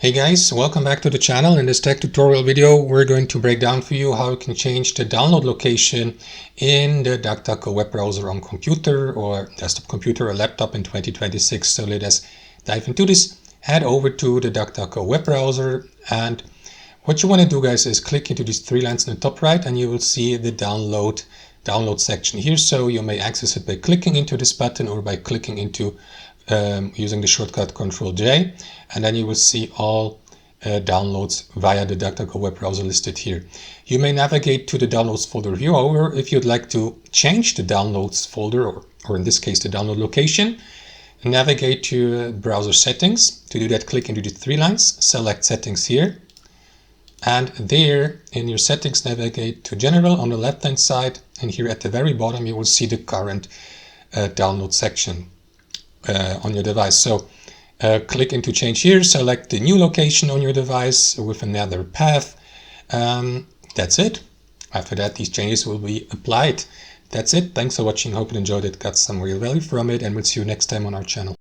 Hey guys, welcome back to the channel. In this tech tutorial video, we're going to break down for you how you can change the download location in the DuckDuckGo web browser on computer or desktop computer or laptop in 2026. So let us dive into this. Head over to the DuckDuckGo web browser, and what you want to do, guys, is click into these three lines in the top right and you will see the download section here. So you may access it by clicking into this button or by clicking into using the shortcut Ctrl+J, and then you will see all downloads via the DuckDuckGo web browser listed here. You may navigate to the downloads folder here. However, if you'd like to change the downloads folder, or in this case the download location, navigate to browser settings. To do that, click into the three lines, select settings here, and there in your settings navigate to general on the left hand side, and here at the very bottom you will see the current download section on your device. So click into change here, select the new location on your device with another path. That's it. After that, these changes will be applied. That's it. Thanks for watching. Hope you enjoyed it, got some real value from it, and we'll see you next time on our channel.